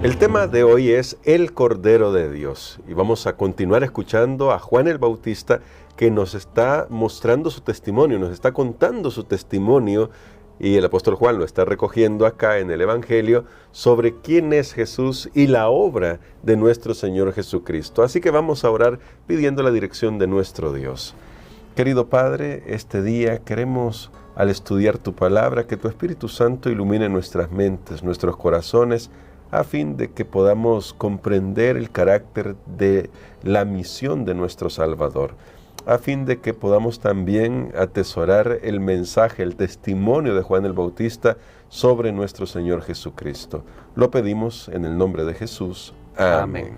El tema de hoy es el Cordero de Dios y vamos a continuar escuchando a Juan el Bautista, que nos está mostrando su testimonio, nos está contando su testimonio, y el apóstol Juan lo está recogiendo acá en el Evangelio sobre quién es Jesús y la obra de nuestro Señor Jesucristo. Así que vamos a orar pidiendo la dirección de nuestro Dios. Querido Padre, este día queremos, al estudiar tu palabra, que tu Espíritu Santo ilumine nuestras mentes, nuestros corazones, a fin de que podamos comprender el carácter de la misión de nuestro Salvador, a fin de que podamos también atesorar el mensaje, el testimonio de Juan el Bautista sobre nuestro Señor Jesucristo. Lo pedimos en el nombre de Jesús. Amén.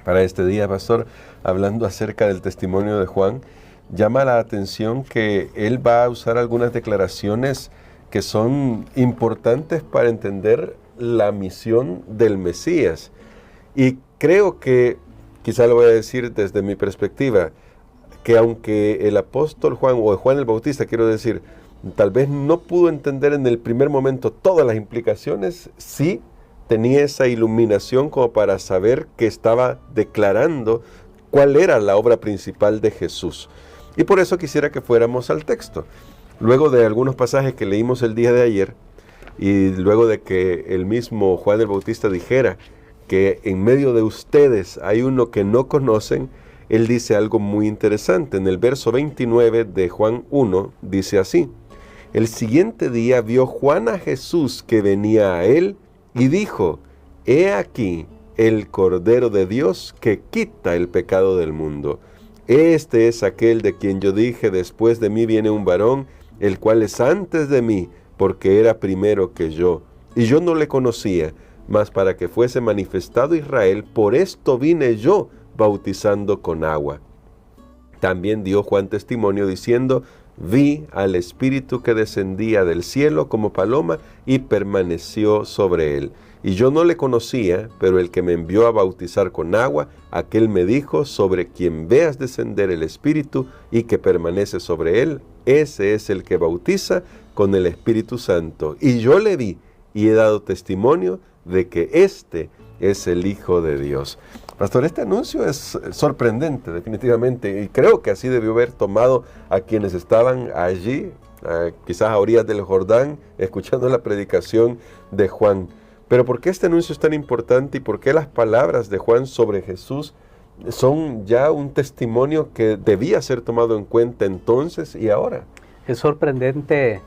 Para este día, pastor, hablando acerca del testimonio de Juan, llama la atención que él va a usar algunas declaraciones que son importantes para entender la misión del Mesías. Y creo que, quizá lo voy a decir desde mi perspectiva, que aunque el apóstol Juan, o Juan el Bautista, quiero decir, tal vez no pudo entender en el primer momento todas las implicaciones, sí tenía esa iluminación como para saber que estaba declarando cuál era la obra principal de Jesús. Y por eso quisiera que fuéramos al texto. Luego de algunos pasajes que leímos el día de ayer, y luego de que el mismo Juan el Bautista dijera que en medio de ustedes hay uno que no conocen, él dice algo muy interesante. En el verso 29 de Juan 1 dice así: el siguiente día vio Juan a Jesús que venía a él y dijo: he aquí el Cordero de Dios que quita el pecado del mundo. Este es aquel de quien yo dije: después de mí viene un varón, el cual es antes de mí, porque era primero que yo. Y yo no le conocía, mas para que fuese manifestado Israel, por esto vine yo bautizando con agua. También dio Juan testimonio diciendo: vi al Espíritu que descendía del cielo como paloma y permaneció sobre él. Y yo no le conocía, pero el que me envió a bautizar con agua, aquel me dijo: sobre quien veas descender el Espíritu y que permanece sobre él, ese es el que bautiza con el Espíritu Santo. Y yo le vi y he dado testimonio de que este es el Hijo de Dios. Pastor, este anuncio es sorprendente, definitivamente, y creo que así debió haber tomado a quienes estaban allí, quizás a orillas del Jordán, escuchando la predicación de Juan. Pero ¿por qué este anuncio es tan importante y por qué las palabras de Juan sobre Jesús son ya un testimonio que debía ser tomado en cuenta entonces y ahora? Es sorprendente,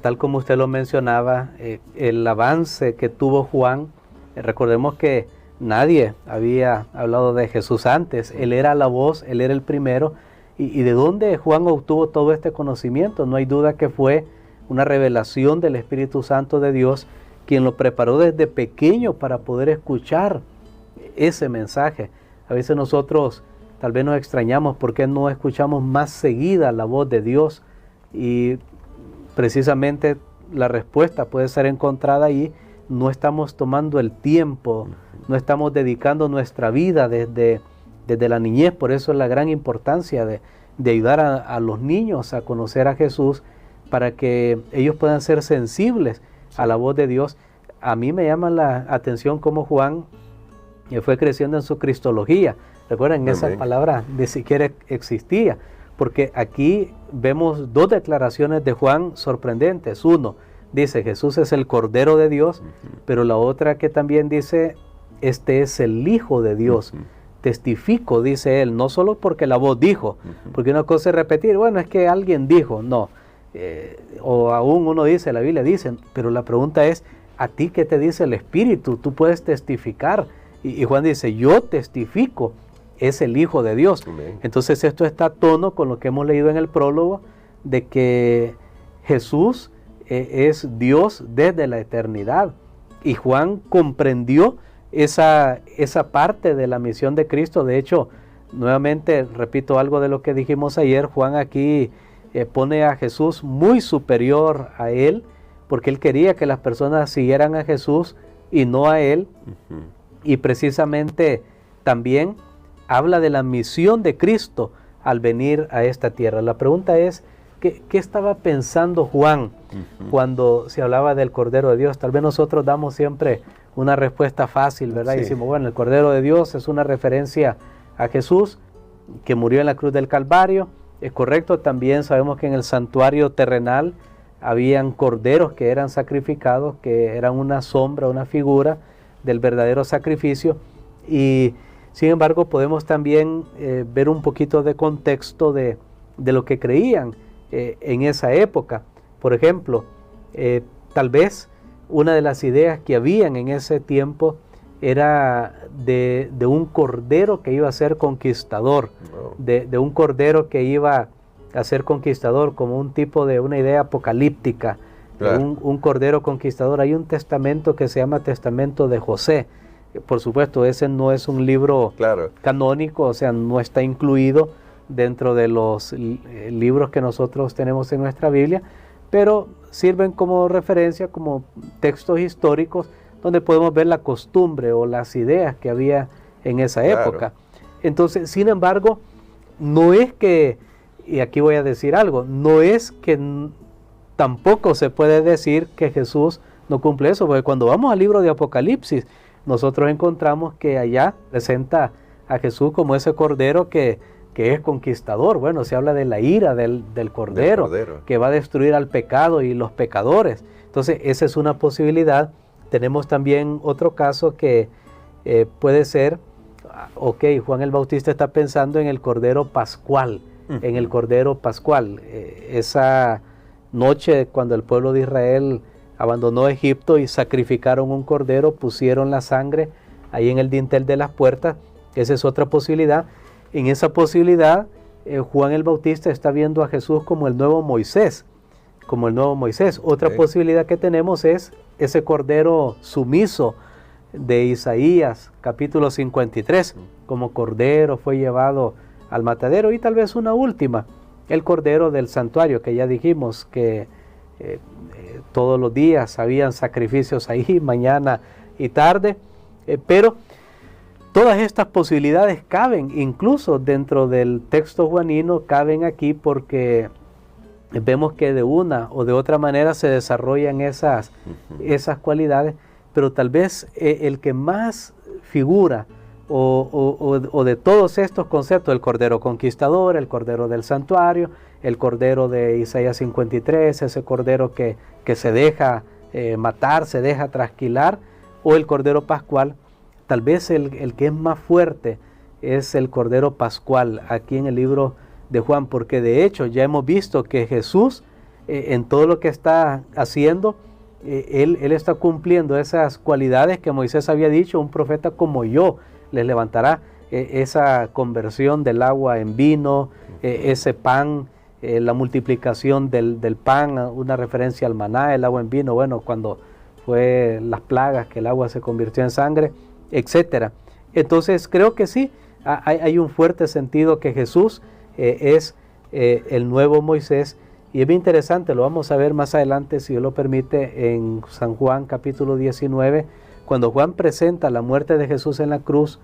tal como usted lo mencionaba, el avance que tuvo Juan. Recordemos que nadie había hablado de Jesús antes. Él era la voz, él era el primero. ¿Y de dónde Juan obtuvo todo este conocimiento? No hay duda que fue una revelación del Espíritu Santo de Dios, quien lo preparó desde pequeño para poder escuchar ese mensaje. A veces nosotros tal vez nos extrañamos porque no escuchamos más seguida la voz de Dios, y precisamente la respuesta puede ser encontrada ahí. No estamos tomando el tiempo, no estamos dedicando nuestra vida desde la niñez. Por eso es la gran importancia de ayudar a los niños a conocer a Jesús, para que ellos puedan ser sensibles a la voz de Dios. A mí me llama la atención cómo Juan fue creciendo en su cristología. Recuerden, esa palabra ni siquiera existía, porque aquí vemos dos declaraciones de Juan sorprendentes. Uno, dice: Jesús es el Cordero de Dios, pero la otra que también dice: este es el Hijo de Dios. Testifico, dice él, no solo porque la voz dijo, porque una cosa es repetir, bueno, es que alguien dijo, no. O aún uno dice, la Biblia dice, pero la pregunta es: ¿a ti qué te dice el Espíritu? Tú puedes testificar. Y Juan dice: yo testifico, es el Hijo de Dios. Amén. Entonces esto está a tono con lo que hemos leído en el prólogo, de que Jesús es Dios desde la eternidad. Y Juan comprendió esa parte de la misión de Cristo. De hecho, nuevamente repito algo de lo que dijimos ayer. Juan aquí pone a Jesús muy superior a él, porque él quería que las personas siguieran a Jesús y no a él. Y precisamente también habla de la misión de Cristo al venir a esta tierra. La pregunta es, ¿qué estaba pensando Juan cuando se hablaba del Cordero de Dios? Tal vez nosotros damos siempre una respuesta fácil, ¿verdad? Sí. Y decimos, bueno, el Cordero de Dios es una referencia a Jesús que murió en la cruz del Calvario. Es correcto, también sabemos que en el santuario terrenal habían corderos que eran sacrificados, que eran una sombra, una figura del verdadero sacrificio. Y sin embargo podemos también ver un poquito de contexto de lo que creían en esa época. Por ejemplo, tal vez una de las ideas que habían en ese tiempo era de un cordero que iba a ser conquistador, de un cordero que iba a ser conquistador, como un tipo de una idea apocalíptica, claro. un cordero conquistador. Hay un testamento que se llama Testamento de José. Por supuesto, ese no es un libro claro. canónico, o sea, no está incluido dentro de los libros que nosotros tenemos en nuestra Biblia, pero sirven como referencia, como textos históricos, donde podemos ver la costumbre o las ideas que había en esa claro. época. Entonces, sin embargo, no es que, y aquí voy a decir algo, no es que tampoco se puede decir que Jesús no cumple eso, porque cuando vamos al libro de Apocalipsis, nosotros encontramos que allá presenta a Jesús como ese cordero que es conquistador. Bueno, se habla de la ira del cordero, que va a destruir al pecado y los pecadores. Entonces, esa es una posibilidad. Tenemos también otro caso que puede ser, ok, Juan el Bautista está pensando en el Cordero Pascual, en el Cordero Pascual. Esa noche cuando el pueblo de Israel abandonó Egipto y sacrificaron un cordero, pusieron la sangre ahí en el dintel de las puertas. Esa es otra posibilidad. En esa posibilidad, Juan el Bautista está viendo a Jesús como el nuevo Moisés, como el nuevo Moisés. Otra posibilidad que tenemos es ese cordero sumiso de Isaías, capítulo 53, como cordero fue llevado al matadero. Y tal vez una última, el cordero del santuario, que ya dijimos que todos los días habían sacrificios ahí, mañana y tarde, pero todas estas posibilidades caben, incluso dentro del texto juanino, caben aquí porque vemos que de una o de otra manera se desarrollan esas cualidades, pero tal vez el que más figura o de todos estos conceptos, el cordero conquistador, el cordero del santuario, el cordero de Isaías 53, ese cordero que se deja matar, se deja trasquilar, o el cordero pascual, tal vez el que es más fuerte es el cordero pascual aquí en el libro de Juan, porque de hecho ya hemos visto que Jesús en todo lo que está haciendo, él está cumpliendo esas cualidades que Moisés había dicho: un profeta como yo les levantará. Esa conversión del agua en vino, ese pan, la multiplicación del pan, una referencia al maná, el agua en vino, bueno, cuando fue las plagas que el agua se convirtió en sangre, etcétera. Entonces creo que sí, hay un fuerte sentido que Jesús es el nuevo Moisés, y es bien interesante, lo vamos a ver más adelante, si Dios lo permite, en San Juan capítulo 19, cuando Juan presenta la muerte de Jesús en la cruz,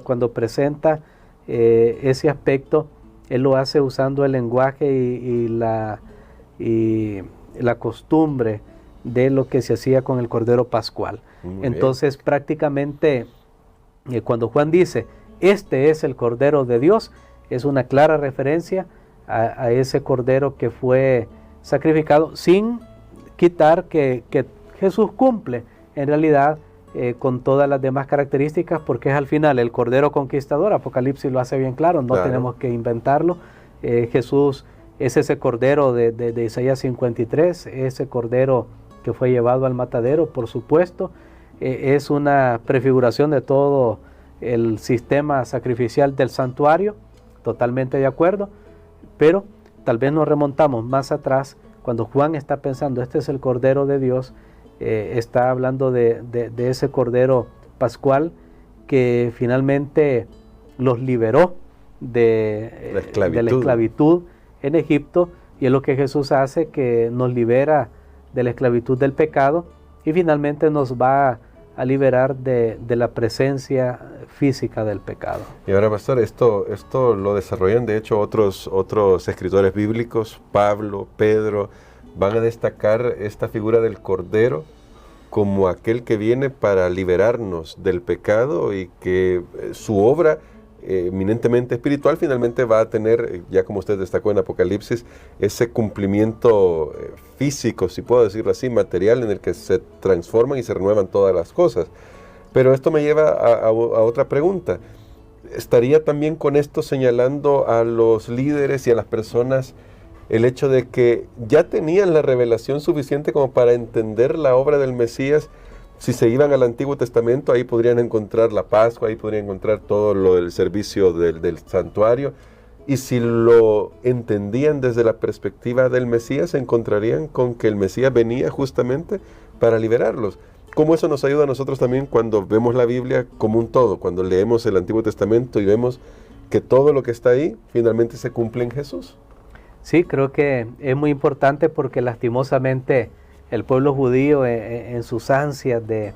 cuando presenta ese aspecto, él lo hace usando el lenguaje y la costumbre de lo que se hacía con el Cordero Pascual. Entonces prácticamente cuando Juan dice, este es el Cordero de Dios, es una clara referencia a ese Cordero que fue sacrificado, sin quitar que Jesús cumple en realidad con todas las demás características, porque es al final el Cordero Conquistador. Apocalipsis lo hace bien claro, no tenemos que inventarlo. Jesús es ese Cordero de Isaías 53, ese Cordero que fue llevado al matadero, por supuesto. Es una prefiguración de todo el sistema sacrificial del santuario, totalmente de acuerdo, pero tal vez nos remontamos más atrás, cuando Juan está pensando, este es el Cordero de Dios, está hablando de ese Cordero Pascual que finalmente los liberó de la esclavitud en Egipto, y es lo que Jesús hace, que nos libera de la esclavitud del pecado y finalmente nos va a liberar de la presencia física del pecado. Y ahora, pastor, esto lo desarrollan de hecho otros escritores bíblicos. Pablo, Pedro, van a destacar esta figura del Cordero como aquel que viene para liberarnos del pecado y que su obra eminentemente espiritual finalmente va a tener, ya como usted destacó en Apocalipsis, ese cumplimiento físico, si puedo decirlo así, material, en el que se transforman y se renuevan todas las cosas. Pero esto me lleva a otra pregunta. ¿Estaría también con esto señalando a los líderes y a las personas el hecho de que ya tenían la revelación suficiente como para entender la obra del Mesías? Si se iban al Antiguo Testamento, ahí podrían encontrar la Pascua, ahí podrían encontrar todo lo del servicio del santuario. Y si lo entendían desde la perspectiva del Mesías, se encontrarían con que el Mesías venía justamente para liberarlos. ¿Cómo eso nos ayuda a nosotros también cuando vemos la Biblia como un todo? Cuando leemos el Antiguo Testamento y vemos que todo lo que está ahí finalmente se cumple en Jesús. Sí, creo que es muy importante porque lastimosamente el pueblo judío en sus ansias de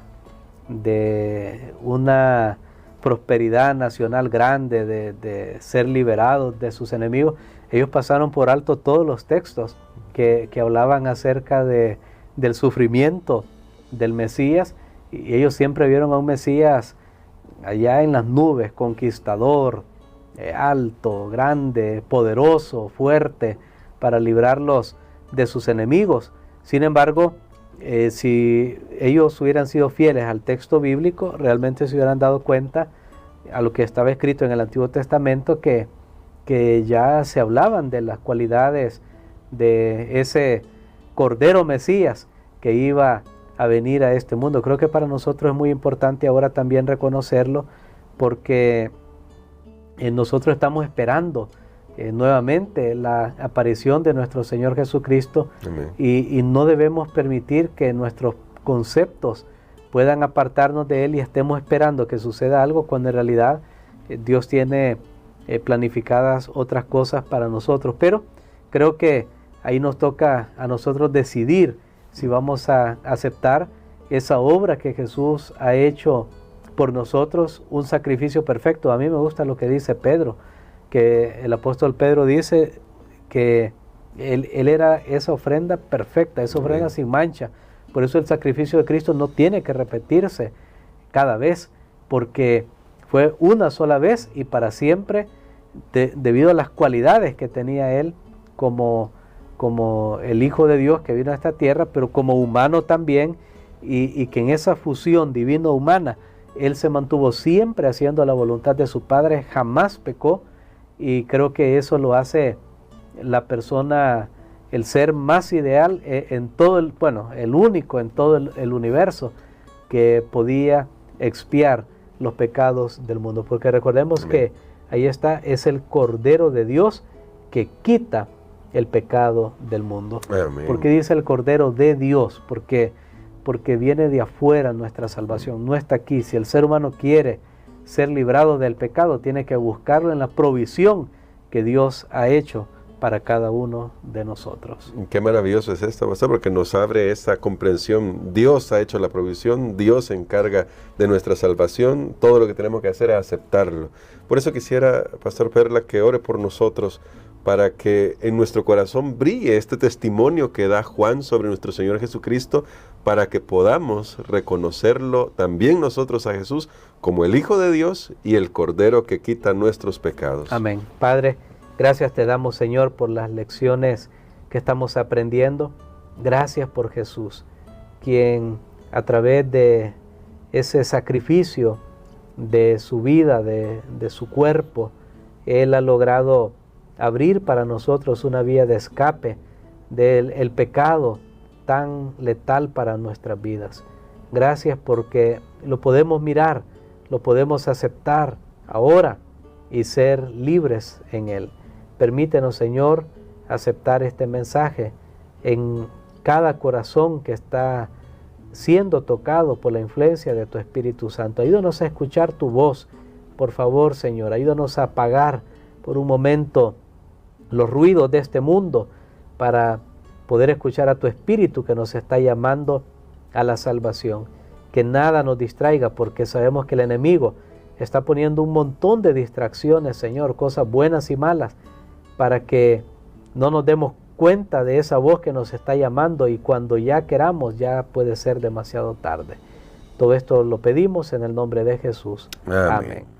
una prosperidad nacional grande, de ser liberados de sus enemigos, ellos pasaron por alto todos los textos que hablaban acerca del sufrimiento del Mesías, y ellos siempre vieron a un Mesías allá en las nubes, conquistador, alto, grande, poderoso, fuerte, para librarlos de sus enemigos. Sin embargo, si ellos hubieran sido fieles al texto bíblico, realmente se hubieran dado cuenta a lo que estaba escrito en el Antiguo Testamento, que ya se hablaban de las cualidades de ese Cordero Mesías que iba a venir a este mundo. Creo que para nosotros es muy importante ahora también reconocerlo, porque nosotros estamos esperando nuevamente la aparición de nuestro Señor Jesucristo, y no debemos permitir que nuestros conceptos puedan apartarnos de Él y estemos esperando que suceda algo cuando en realidad Dios tiene planificadas otras cosas para nosotros. Pero creo que ahí nos toca a nosotros decidir si vamos a aceptar esa obra que Jesús ha hecho por nosotros, un sacrificio perfecto. A mí me gusta lo que dice Pedro, que el apóstol Pedro dice que él era esa ofrenda perfecta, esa ofrenda sin mancha. Por eso el sacrificio de Cristo no tiene que repetirse cada vez, porque fue una sola vez y para siempre, debido a las cualidades que tenía Él como el Hijo de Dios que vino a esta tierra, pero como humano también, y que en esa fusión divino-humana Él se mantuvo siempre haciendo la voluntad de su Padre, jamás pecó. Y creo que eso lo hace la persona, el ser más ideal en todo el único en todo el universo que podía expiar los pecados del mundo. Porque recordemos que ahí está, es el Cordero de Dios que quita el pecado del mundo. Amén. ¿Por qué dice el Cordero de Dios? Porque viene de afuera nuestra salvación, no está aquí. Si el ser humano quiere ser librado del pecado, tiene que buscarlo en la provisión que Dios ha hecho para cada uno de nosotros. Qué maravilloso es esto, pastor, porque nos abre esa comprensión. Dios ha hecho la provisión, Dios se encarga de nuestra salvación, todo lo que tenemos que hacer es aceptarlo. Por eso quisiera, Pastor Perla, que ore por nosotros, para que en nuestro corazón brille este testimonio que da Juan sobre nuestro Señor Jesucristo, para que podamos reconocerlo también nosotros a Jesús como el Hijo de Dios y el Cordero que quita nuestros pecados. Amén. Padre, gracias te damos, Señor, por las lecciones que estamos aprendiendo. Gracias por Jesús, quien a través de ese sacrificio de su vida, de su cuerpo, Él ha logrado abrir para nosotros una vía de escape del pecado tan letal para nuestras vidas. Gracias porque lo podemos mirar, lo podemos aceptar ahora y ser libres en Él. Permítenos, Señor, aceptar este mensaje en cada corazón que está siendo tocado por la influencia de tu Espíritu Santo. Ayúdanos a escuchar tu voz, por favor, Señor. Ayúdanos a apagar por un momento los ruidos de este mundo para poder escuchar a tu Espíritu que nos está llamando a la salvación. Que nada nos distraiga, porque sabemos que el enemigo está poniendo un montón de distracciones, Señor, cosas buenas y malas, para que no nos demos cuenta de esa voz que nos está llamando, y cuando ya queramos ya puede ser demasiado tarde. Todo esto lo pedimos en el nombre de Jesús. Amén. Amén.